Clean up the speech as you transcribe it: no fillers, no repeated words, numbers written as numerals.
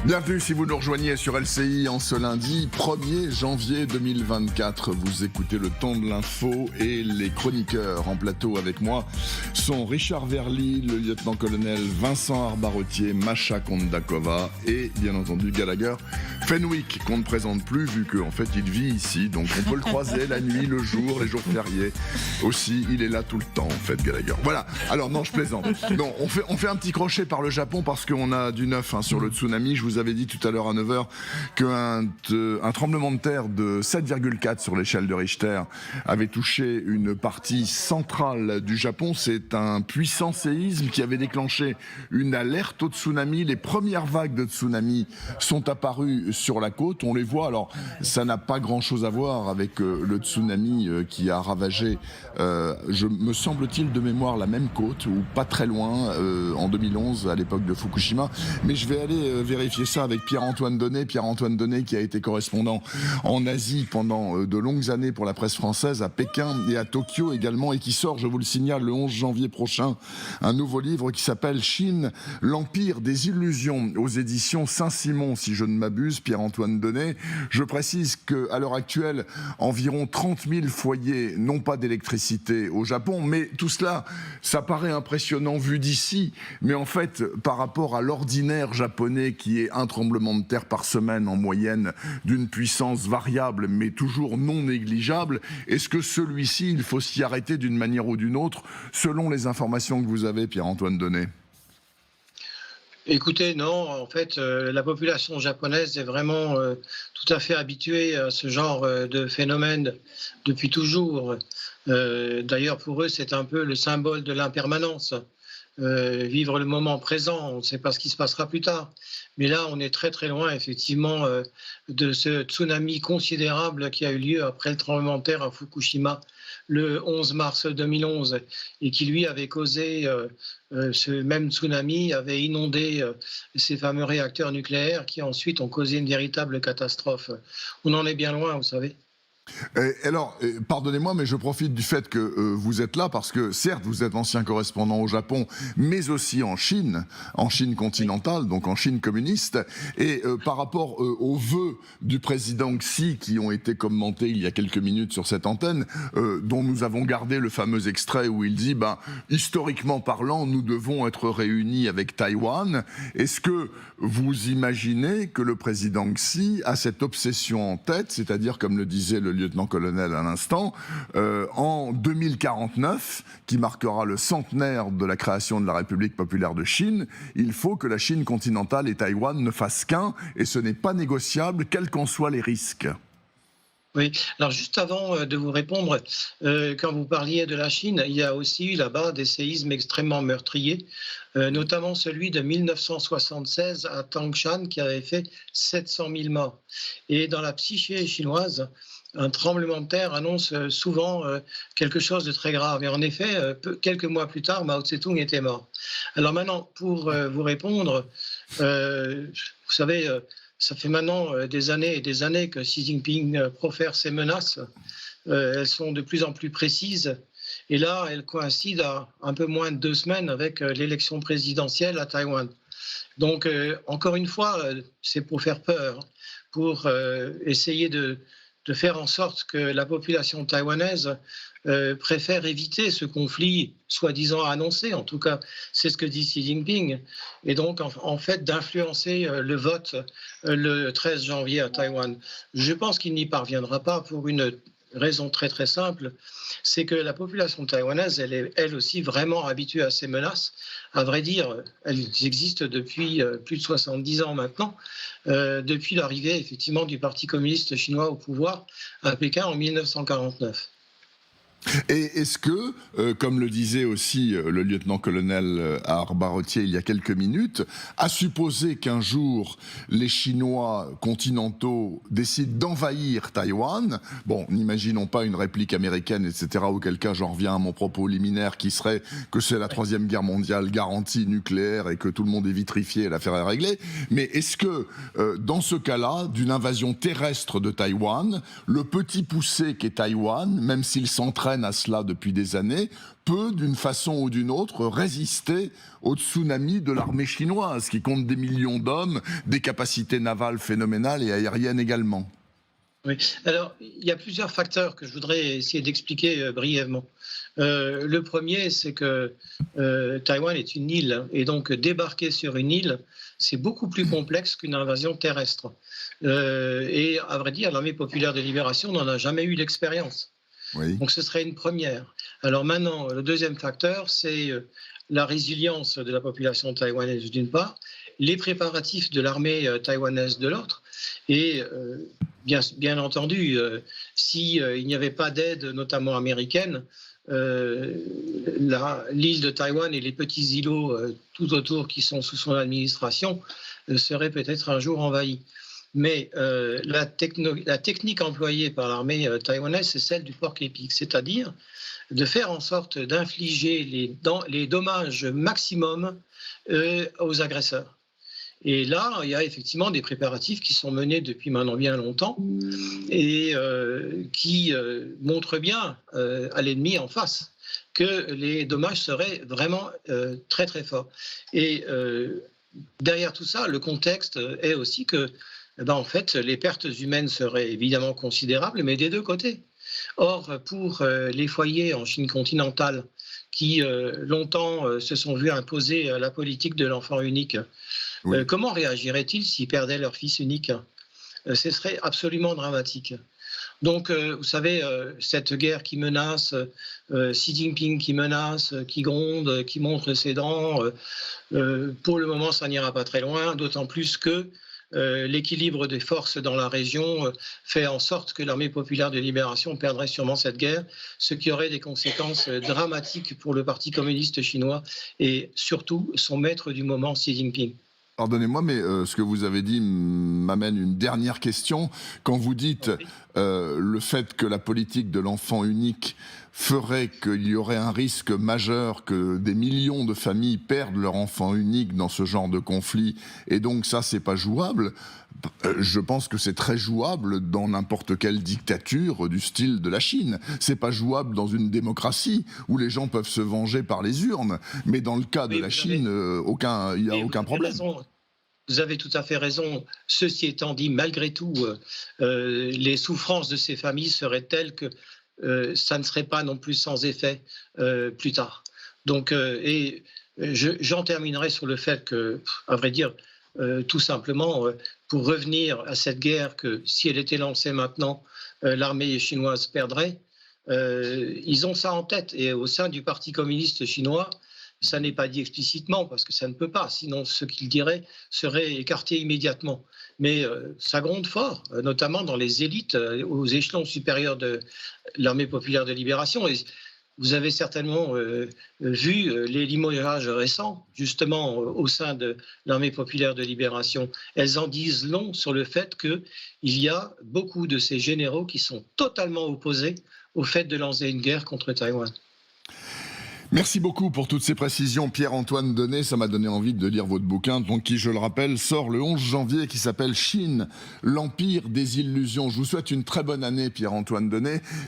Bienvenue si vous nous rejoignez sur LCI en ce lundi 1er janvier 2024. Vous écoutez le temps de l'info et les chroniqueurs en plateau avec moi sont Richard Verly, le lieutenant-colonel Vincent Arbarotier, Masha Kondakova et bien entendu Gallagher Fenwick qu'on ne présente plus vu qu'en fait il vit ici. Donc on peut le croiser la nuit, le jour, les jours fériés. Aussi, il est là tout le temps en fait Gallagher. Voilà, alors non je plaisante. Non, on fait un petit crochet par le Japon parce qu'on a du neuf sur le tsunami. Je vous avais dit tout à l'heure à 9h qu'un tremblement de terre de 7,4 sur l'échelle de Richter avait touché une partie centrale du Japon. C'est un puissant séisme qui avait déclenché une alerte au tsunami. Les premières vagues de tsunami sont apparues sur la côte. On les voit. Alors, ça n'a pas grand-chose à voir avec le tsunami qui a ravagé, me semble-t-il de mémoire, la même côte, ou pas très loin, en 2011, à l'époque de Fukushima. Mais je vais aller vérifier ça avec Pierre-Antoine Donnet. Pierre-Antoine Donnet qui a été correspondant en Asie pendant de longues années pour la presse française, à Pékin et à Tokyo également, et qui sort, je vous le signale, le 11 janvier prochain, un nouveau livre qui s'appelle Chine, l'Empire des illusions, aux éditions Saint-Simon, si je ne m'abuse, Pierre-Antoine Donnet. Je précise qu'à l'heure actuelle, environ 30 000 foyers n'ont pas d'électricité au Japon, mais tout cela, ça paraît impressionnant vu d'ici, mais en fait, par rapport à l'ordinaire japonais qui est un tremblement de terre par semaine en moyenne d'une puissance variable mais toujours non négligeable, est-ce que celui-ci, il faut s'y arrêter d'une manière ou d'une autre selon les informations que vous avez, Pierre-Antoine Donnet? Écoutez, non, en fait, la population japonaise est vraiment tout à fait habituée à ce genre de phénomène depuis toujours. D'ailleurs, pour eux, c'est un peu le symbole de l'impermanence. Vivre le moment présent, on ne sait pas ce qui se passera plus tard. Mais là, on est très très loin, effectivement, de ce tsunami considérable qui a eu lieu après le tremblement de terre à Fukushima le 11 mars 2011 et qui, lui, avait causé, ce même tsunami, avait inondé ces fameux réacteurs nucléaires qui ensuite ont causé une véritable catastrophe. On en est bien loin, vous savez. Alors, pardonnez-moi, mais je profite du fait que vous êtes là parce que, certes, vous êtes ancien correspondant au Japon, mais aussi en Chine continentale, donc en Chine communiste. Et par rapport aux vœux du président Xi qui ont été commentés il y a quelques minutes sur cette antenne, dont nous avons gardé le fameux extrait où il dit, historiquement parlant, nous devons être réunis avec Taïwan. Est-ce que vous imaginez que le président Xi a cette obsession en tête, c'est-à-dire, comme le disait le lieutenant-colonel à l'instant, en 2049, qui marquera le centenaire de la création de la République populaire de Chine, il faut que la Chine continentale et Taïwan ne fassent qu'un, et ce n'est pas négociable, quels qu'en soient les risques. Oui, alors juste avant de vous répondre, quand vous parliez de la Chine, il y a aussi eu là-bas des séismes extrêmement meurtriers, notamment celui de 1976 à Tangshan qui avait fait 700 000 morts. Et dans la psyché chinoise, un tremblement de terre annonce souvent quelque chose de très grave. Et en effet, quelques mois plus tard, Mao Tse-tung était mort. Alors maintenant, pour vous répondre, vous savez, ça fait maintenant des années et des années que Xi Jinping profère ses menaces. Elles sont de plus en plus précises. Et là, elles coïncident à un peu moins de 2 semaines avec l'élection présidentielle à Taïwan. Donc, encore une fois, c'est pour faire peur, pour essayer de faire en sorte que la population taïwanaise préfère éviter ce conflit soi-disant annoncé. En tout cas, c'est ce que dit Xi Jinping. Et donc, en fait, d'influencer le vote le 13 janvier à Taïwan. Je pense qu'il n'y parviendra pas pour une raison très très simple, c'est que la population taïwanaise, elle est elle aussi vraiment habituée à ces menaces. À vrai dire, elles existent depuis plus de 70 ans maintenant, depuis l'arrivée effectivement du Parti communiste chinois au pouvoir à Pékin en 1949. Et est-ce que, comme le disait aussi le lieutenant-colonel Arbarotier il y a quelques minutes, à supposer qu'un jour les Chinois continentaux décident d'envahir Taïwan, bon, n'imaginons pas une réplique américaine, etc., auquel cas j'en reviens à mon propos liminaire qui serait que c'est la Troisième Guerre mondiale garantie nucléaire et que tout le monde est vitrifié et l'affaire est réglée, mais est-ce que, dans ce cas-là, d'une invasion terrestre de Taïwan, le petit poucet qu'est Taïwan, même s'il s'entraîne s'entraîne à cela depuis des années, peut, d'une façon ou d'une autre, résister au tsunami de l'armée chinoise, qui compte des millions d'hommes, des capacités navales phénoménales et aériennes également. Oui. Alors, il y a plusieurs facteurs que je voudrais essayer d'expliquer brièvement. Le premier, c'est que Taïwan est une île, hein, et donc débarquer sur une île, c'est beaucoup plus complexe qu'une invasion terrestre. Et à vrai dire, l'armée populaire de libération n'en a jamais eu l'expérience. Oui. Donc ce serait une première. Alors maintenant, le deuxième facteur, c'est la résilience de la population taïwanaise d'une part, les préparatifs de l'armée taïwanaise de l'autre, et bien entendu, s'il n'y avait pas d'aide, notamment américaine, l'île de Taïwan et les petits îlots tout autour qui sont sous son administration seraient peut-être un jour envahis. Mais la technique employée par l'armée taïwanaise, c'est celle du porc épic, c'est-à-dire de faire en sorte d'infliger les dommages maximum aux agresseurs. Et là, il y a effectivement des préparatifs qui sont menés depuis maintenant bien longtemps et qui montrent bien à l'ennemi en face que les dommages seraient vraiment très très forts. Et derrière tout ça, le contexte est aussi que en fait, les pertes humaines seraient évidemment considérables, mais des deux côtés. Or, pour les foyers en Chine continentale qui longtemps se sont vus imposer la politique de l'enfant unique, oui. Comment réagiraient-ils s'ils perdaient leur fils unique? Ce serait absolument dramatique. Donc, vous savez, cette guerre qui menace, Xi Jinping qui menace, qui gronde, qui montre ses dents, pour le moment, ça n'ira pas très loin, d'autant plus que l'équilibre des forces dans la région fait en sorte que l'armée populaire de libération perdrait sûrement cette guerre, ce qui aurait des conséquences dramatiques pour le Parti communiste chinois et surtout son maître du moment, Xi Jinping. Pardonnez-moi, mais ce que vous avez dit m'amène une dernière question. Quand vous dites le fait que la politique de l'enfant unique ferait qu'il y aurait un risque majeur que des millions de familles perdent leur enfant unique dans ce genre de conflit, et donc ça, c'est pas jouable, je pense que c'est très jouable dans n'importe quelle dictature du style de la Chine. C'est pas jouable dans une démocratie où les gens peuvent se venger par les urnes, mais dans le cas de la Chine, il n'y a aucun problème. Vous avez tout à fait raison. Ceci étant dit, malgré tout, les souffrances de ces familles seraient telles que ça ne serait pas non plus sans effet plus tard. Donc, j'en terminerai sur le fait que, à vrai dire, tout simplement, pour revenir à cette guerre que, si elle était lancée maintenant, l'armée chinoise perdrait, ils ont ça en tête. Et au sein du Parti communiste chinois, ça n'est pas dit explicitement parce que ça ne peut pas, sinon ce qu'ils diraient serait écarté immédiatement. Mais ça gronde fort, notamment dans les élites, aux échelons supérieurs de l'armée populaire de libération. Et vous avez certainement vu les limogeages récents, justement au sein de l'armée populaire de libération. Elles en disent long sur le fait qu'il y a beaucoup de ces généraux qui sont totalement opposés au fait de lancer une guerre contre Taïwan. Merci beaucoup pour toutes ces précisions, Pierre-Antoine Denet. Ça m'a donné envie de lire votre bouquin, donc, qui, je le rappelle, sort le 11 janvier, qui s'appelle Chine, l'empire des illusions. Je vous souhaite une très bonne année, Pierre-Antoine Denet.